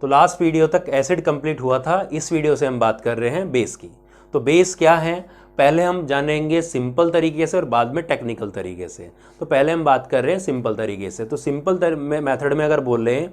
तो last video तक acid complete हुआ था, इस वीडियो से हम बात कर रहे हैं बेस की। तो बेस क्या है पहले हम जानेंगे सिंपल तरीके से और बाद में टेक्निकल तरीके से। तो पहले हम बात कर रहे हैं सिंपल तरीके से। तो सिंपल मेथड में अगर बोल रहे हैं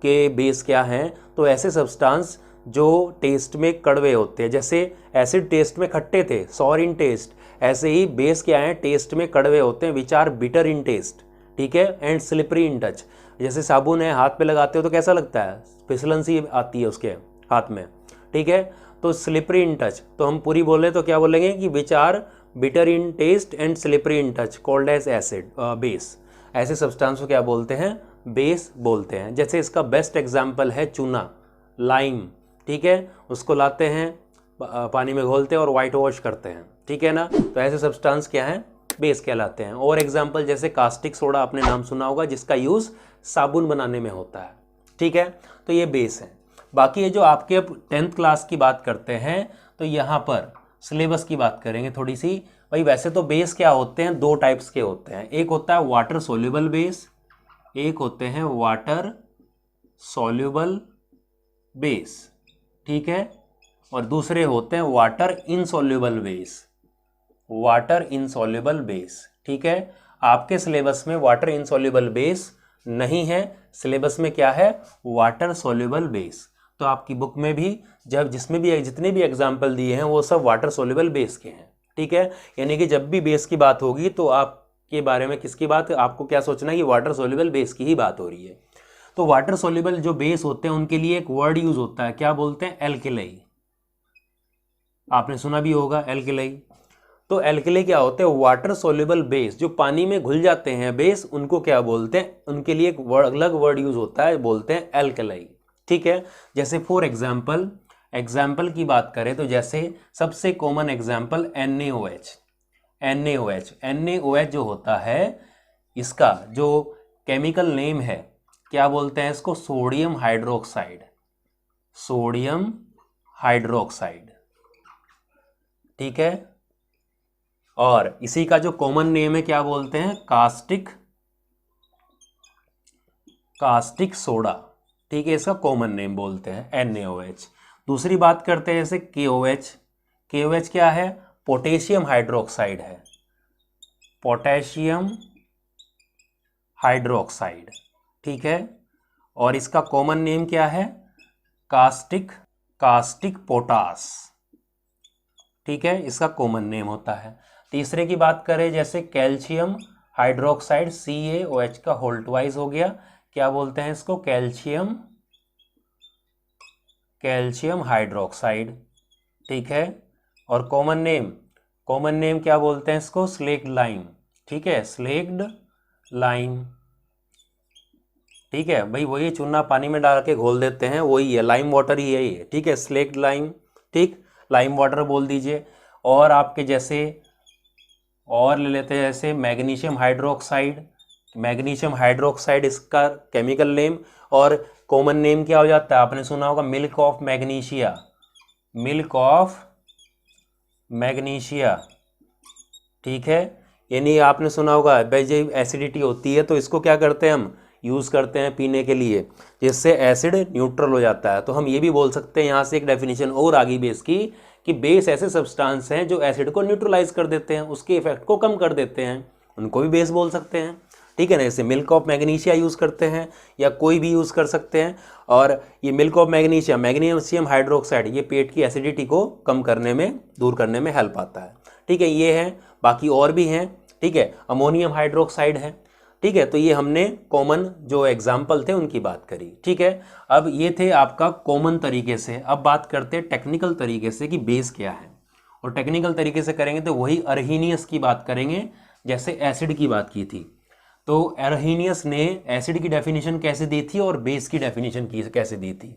कि बेस क्या है, तो ऐसे सब्सटेंस जो टेस्ट में कड़वे होते हैं, जैसे एसिड टेस्ट में खट्टे थे, सॉर इन टेस्ट, ऐसे ही बेस क्या है टेस्ट में कड़वे होते हैं, which are bitter in taste, ठीक है, एंड स्लिपरी इन टच। जैसे साबुन है, हाथ पे लगाते हो तो कैसा लगता है, फिसलन सी आती है उसके हाथ में, ठीक है। तो स्लिपरी इन टच, तो हम पूरी बोले तो क्या बोलेंगे कि which are bitter in taste and slippery in touch called as acid base. ऐसे सब्सटेंस को क्या बोलते हैं, बेस बोलते हैं। जैसे इसका बेस्ट एग्जाम्पल है चूना, लाइम, ठीक है, उसको लाते हैं पानी में घोलते हैं और वाइट वॉश करते हैं, ठीक है ना। तो ऐसे सब्सटेंस क्या हैं, बेस कहलाते हैं। और एग्जाम्पल जैसे कास्टिक सोडा, आपने नाम सुना होगा, जिसका यूज़ साबुन बनाने में होता है, ठीक है। तो ये बेस है। बाकी ये जो आपके 10th क्लास की बात करते हैं, तो यहाँ पर सिलेबस की बात करेंगे थोड़ी सी। भाई वैसे तो बेस क्या होते हैं, दो टाइप्स के होते हैं। एक होता है वाटर सोल्यूबल बेस, एक होते हैं वाटर सोल्यूबल बेस, ठीक है, और दूसरे होते हैं water insoluble base, water insoluble base, ठीक है। आपके सिलेबस में वाटर इनसोल्यूबल बेस नहीं है, सिलेबस में क्या है, वाटर सोल्यूबल बेस। तो आपकी बुक में भी जब जिसमें भी जितने भी एग्जाम्पल दिए हैं वो सब वाटर सोल्यूबल बेस के हैं, ठीक है। यानी कि जब भी बेस की बात होगी तो आपके बारे में किसकी बात, आपको क्या सोचना है कि वाटर सोल्यूबल बेस की ही बात हो रही है। तो वाटर सोल्यूबल जो बेस होते हैं उनके लिए एक वर्ड यूज होता है, क्या बोलते हैं, एल्केलाई। आपने सुना भी होगा एल्केलाई। तो एल्केलाई क्या होते हैं, वाटर सोल्यूबल बेस, जो पानी में घुल जाते हैं बेस, उनको क्या बोलते हैं, उनके लिए एक अलग वर्ड यूज होता है, बोलते हैं एल्केलाई, ठीक है। जैसे फॉर एग्जाम्पल की बात करें तो जैसे सबसे कॉमन एग्जाम्पल NaOH, NaOH जो होता है, इसका जो केमिकल नेम है क्या बोलते हैं इसको, सोडियम हाइड्रोक्साइड, सोडियम हाइड्रोक्साइड, ठीक है। और इसी का जो कॉमन नेम है क्या बोलते हैं, कास्टिक सोडा, ठीक है, इसका कॉमन नेम बोलते हैं NaOH। दूसरी बात करते हैं जैसे KOH क्या है, पोटेशियम हाइड्रोक्साइड है, पोटेशियम हाइड्रोक्साइड, ठीक है। और इसका कॉमन नेम क्या है, कास्टिक पोटास, ठीक है, इसका कॉमन नेम होता है। तीसरे की बात करें जैसे कैल्शियम हाइड्रोक्साइड, CaOH का होल ट्वाइस हो गया, क्या बोलते हैं इसको, कैल्शियम हाइड्रोक्साइड, ठीक है। और कॉमन नेम क्या बोलते हैं इसको, स्लेक्ड लाइम, ठीक है, स्लेक्ड लाइम, ठीक है। भाई वही चूना पानी में डाल के घोल देते हैं, वही है, लाइम वाटर ही है ये, ठीक है, स्लेक्ड लाइम, ठीक, लाइम वाटर बोल दीजिए। और आपके जैसे और ले लेते हैं जैसे मैग्नीशियम हाइड्रोक्साइड, इसका केमिकल नेम। और कॉमन नेम क्या हो जाता है, आपने सुना होगा मिल्क ऑफ मैग्नीशिया, ठीक है। यानी आपने सुना होगा भाई जब एसिडिटी होती है तो इसको क्या करते हैं, हम यूज़ करते हैं पीने के लिए, जिससे एसिड न्यूट्रल हो जाता है। तो हम ये भी बोल सकते हैं, यहाँ से एक डेफिनेशन और आ गई बेस की, कि बेस ऐसे सब्सटेंस हैं जो एसिड को न्यूट्रलाइज कर देते हैं, उसके इफेक्ट को कम कर देते हैं, उनको भी बेस बोल सकते हैं, ठीक है ना। जैसे मिल्क ऑफ मैग्नीशिया यूज़ करते हैं, या कोई भी यूज़ कर सकते हैं। और ये मिल्क ऑफ मैग्नीशियम हाइड्रोक्साइड, ये पेट की एसिडिटी को कम करने में, दूर करने में हेल्प आता है, ठीक है। ये है, बाकी और भी हैं, ठीक है, अमोनियम हाइड्रोक्साइड है, ठीक है। तो ये हमने कॉमन जो एग्जाम्पल थे उनकी बात करी, ठीक है। अब ये थे आपका कॉमन तरीके से। अब बात करते हैं टेक्निकल तरीके से कि बेस क्या है। और टेक्निकल तरीके से करेंगे तो वही अर्हीनियस की बात करेंगे, जैसे एसिड की बात की थी। तो अर्हीनियस ने एसिड की डेफिनेशन कैसे दी थी और बेस की डेफिनेशन कैसे दी थी।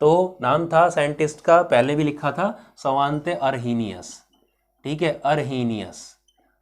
तो नाम था साइंटिस्ट का, पहले भी लिखा था, स्वांते अर्हीनियस, ठीक है, अर्हीनियस।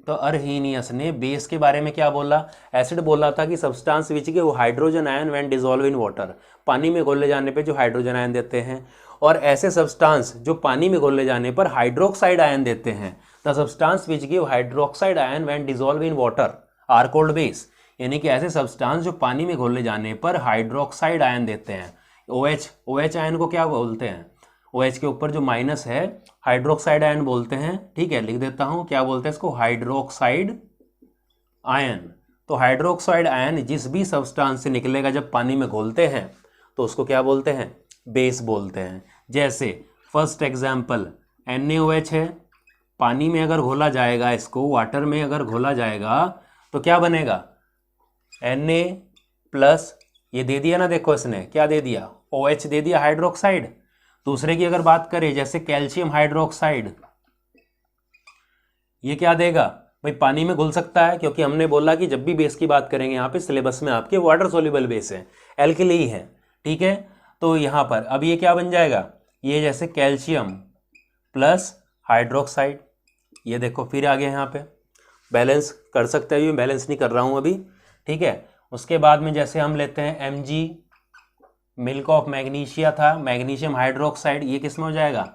तो अर्हीनियस ने बेस के बारे में क्या बोला, एसिड बोला था कि सब्सटेंस विच के वो hydrogen ion when dissolve in water, पानी में घोले जाने पे जो हाइड्रोजन आयन देते हैं। और ऐसे सब्सटेंस जो पानी में घोले जाने पर हाइड्रोक्साइड आयन देते हैं, the substance which give hydroxide ion when dissolve in water are called base. यानी कि ऐसे सब्सटेंस जो पानी में घोले जाने पर हाइड्रोक्साइड आयन देते हैं, OH आयन को क्या बोलते हैं, OH के ऊपर जो माइनस है हाइड्रोक्साइड आयन बोलते हैं। ठीक है, लिख देता हूँ, क्या बोलते हैं इसको, हाइड्रोक्साइड आयन। तो हाइड्रोक्साइड आयन जिस भी सब्सटेंस से निकलेगा जब पानी में घोलते हैं तो उसको क्या बोलते हैं, बेस बोलते हैं। जैसे फर्स्ट एग्जाम्पल NaOH है, पानी में अगर घोला जाएगा, इसको वाटर में अगर घोला जाएगा तो क्या बनेगा, Na प्लस, ये दे दिया ना, देखो इसने क्या दे दिया, OH दे दिया हाइड्रोक्साइड। दूसरे की अगर बात करें जैसे कैल्शियम हाइड्रोक्साइड, ये क्या देगा भाई, पानी में घुल सकता है, क्योंकि हमने बोला कि जब भी बेस की बात करेंगे यहाँ पे सिलेबस में आपके वाटर सोल्यूबल बेस है, एल्कली है। ठीक है, तो यहाँ पर अब ये क्या बन जाएगा, ये जैसे कैल्शियम प्लस हाइड्रोक्साइड, ये देखो फिर आ गया यहाँ पे, बैलेंस कर सकते हैं, बैलेंस नहीं कर रहा हूँ अभी। ठीक है, उसके बाद में जैसे हम लेते हैं Mg, मिल्क ऑफ मैग्नीशिया था, मैग्नीशियम हाइड्रोक्साइड, ये किस में हो जाएगा,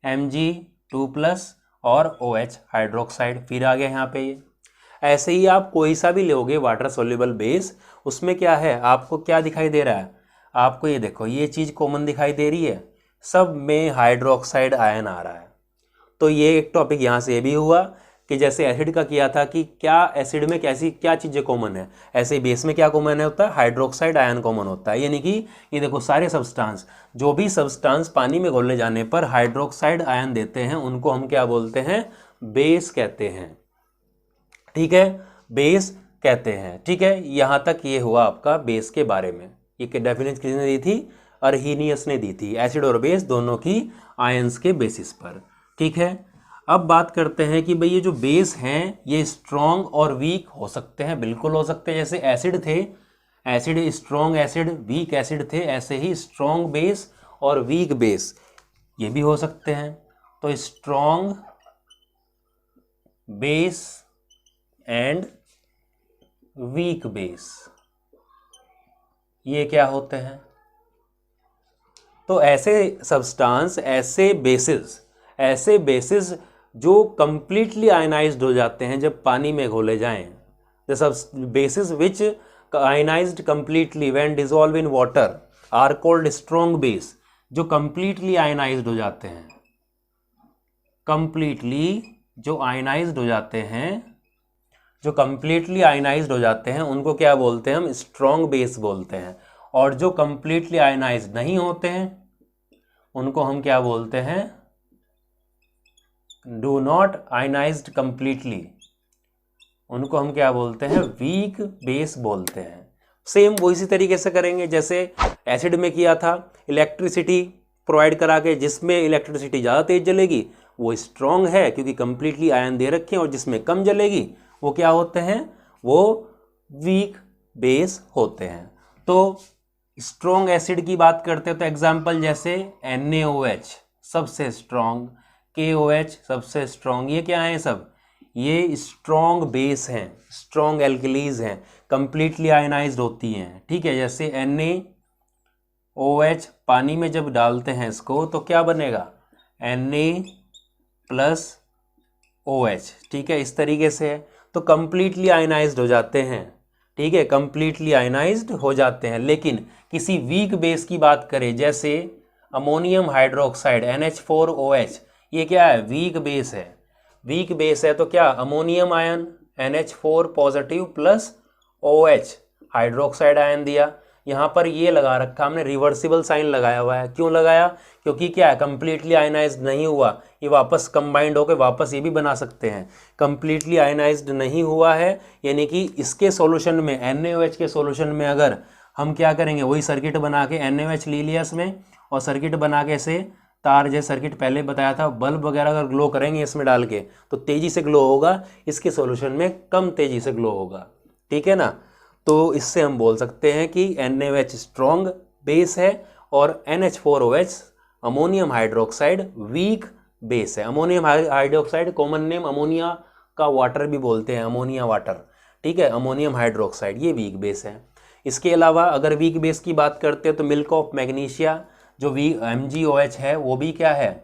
Mg2+ और OH हाइड्रोक्साइड, फिर आ गया यहाँ पे ये। ऐसे ही आप कोई सा भी लोगे वाटर सोल्यूबल बेस, उसमें क्या है, आपको क्या दिखाई दे रहा है, आपको ये देखो ये चीज़ कॉमन दिखाई दे रही है, सब में हाइड्रोक्साइड आयन आ रहा है। तो ये एक टॉपिक यहाँ से ये भी हुआ कि जैसे एसिड का किया था कि क्या एसिड में कैसी क्या चीज़ें कॉमन है, ऐसे ही बेस में क्या कॉमन है होता है, हाइड्रोक्साइड आयन कॉमन होता है। यानी कि ये देखो सारे सब्सटेंस, जो भी सब्सटेंस पानी में घोलने जाने पर हाइड्रोक्साइड आयन देते हैं उनको हम क्या बोलते हैं, बेस कहते हैं। ठीक है, बेस कहते हैं। ठीक है, यहाँ तक ये हुआ आपका बेस के बारे में। ये डेफिनेशन किसने दी थी, अर्हीनियस ने दी थी, एसिड और बेस दोनों की आयंस के बेसिस पर। ठीक है, अब बात करते हैं कि भाई ये जो बेस हैं ये स्ट्रॉन्ग और वीक हो सकते हैं, बिल्कुल हो सकते हैं। जैसे एसिड थे, acid strong acid weak acid थे, ऐसे ही स्ट्रॉन्ग बेस और वीक बेस ये भी हो सकते हैं। तो strong base and weak base ये क्या होते हैं, तो ऐसे सब्सटेंस, ऐसे बेसिस जो कंप्लीटली आयनाइज्ड हो जाते हैं जब पानी में घोले जाएं, द सब bases which ionized completely when dissolve in water are called strong base. जो कंप्लीटली आयनाइज्ड हो जाते हैं, जो कंप्लीटली आयनाइज्ड हो जाते हैं उनको क्या बोलते हैं, हम स्ट्रॉन्ग बेस बोलते हैं। और जो कंप्लीटली आयनाइज्ड नहीं होते हैं उनको हम क्या बोलते हैं, डू नॉट आयनाइज्ड कंप्लीटली, उनको हम क्या बोलते हैं, वीक बेस बोलते हैं। सेम वो इसी तरीके से करेंगे जैसे एसिड में किया था, इलेक्ट्रिसिटी प्रोवाइड करा के, जिसमें इलेक्ट्रिसिटी ज़्यादा तेज जलेगी वो स्ट्रॉन्ग है क्योंकि कंप्लीटली आयन दे रखे हैं, और जिसमें कम जलेगी वो क्या होते हैं, वो वीक बेस होते हैं। तो स्ट्रॉन्ग एसिड की बात करते हैं तो एग्जाम्पल जैसे NaOH सबसे स्ट्रॉन्ग, KOH सबसे स्ट्रॉन्ग, ये क्या है सब, ये स्ट्रॉन्ग बेस हैं, स्ट्रॉन्ग एल्कलीज हैं, कंप्लीटली आयनाइज्ड होती हैं। ठीक है, जैसे NaOH पानी में जब डालते हैं इसको तो क्या बनेगा, Na+OH। ठीक है, इस तरीके से है, तो कंप्लीटली आयनाइज्ड हो जाते हैं। ठीक है, कंप्लीटली आयनाइज्ड हो जाते हैं। लेकिन किसी वीक बेस की बात करें जैसे अमोनियम हाइड्रोक्साइड NH4OH, ये क्या है, वीक बेस है। वीक बेस है तो क्या, ammonium ion NH4+ plus OH hydroxide ion दिया। यहाँ पर ये लगा रखा हमने, रिवर्सिबल साइन लगाया हुआ है। क्यों लगाया, क्योंकि क्या है, कंप्लीटली आयनाइज्ड नहीं हुआ, ये वापस कंबाइंड होकर वापस ये भी बना सकते हैं। कंप्लीटली आयनाइज्ड नहीं हुआ है, यानी कि इसके सॉल्यूशन में, NaOH के सॉल्यूशन में अगर हम क्या करेंगे, वही सर्किट बना के NaOH ले लिया इसमें, और सर्किट बना के से तार जैसे सर्किट पहले बताया था, बल्ब वगैरह अगर ग्लो करेंगे इसमें डाल के तो तेज़ी से ग्लो होगा, इसके सॉल्यूशन में कम तेज़ी से ग्लो होगा। ठीक है ना, तो इससे हम बोल सकते हैं कि NaOH स्ट्रॉन्ग बेस है और NH4OH ammonium hydroxide weak base है। Ammonium hydroxide common name ammonia का वाटर भी बोलते हैं, अमोनिया वाटर। ठीक है, अमोनियम हाइड्रोक्साइड ये वीक बेस है। इसके अलावा अगर वीक बेस की बात करते हैं तो मिल्क ऑफ मैग्नीशिया जो MgOH है वो भी क्या है,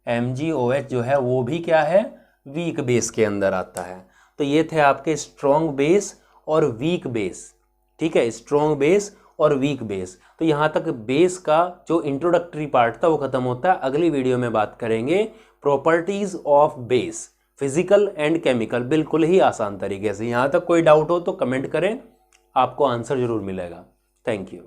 MgOH जो है वो भी क्या है, वीक बेस के अंदर आता है। तो ये थे आपके स्ट्रॉन्ग बेस और वीक बेस। ठीक है, स्ट्रॉन्ग बेस और वीक बेस। तो यहाँ तक बेस का जो इंट्रोडक्टरी पार्ट था वो खत्म होता है। अगली वीडियो में बात करेंगे properties of base, physical and chemical, बिल्कुल ही आसान तरीके से। यहाँ तक कोई डाउट हो तो कमेंट करें, आपको आंसर जरूर मिलेगा। Thank you.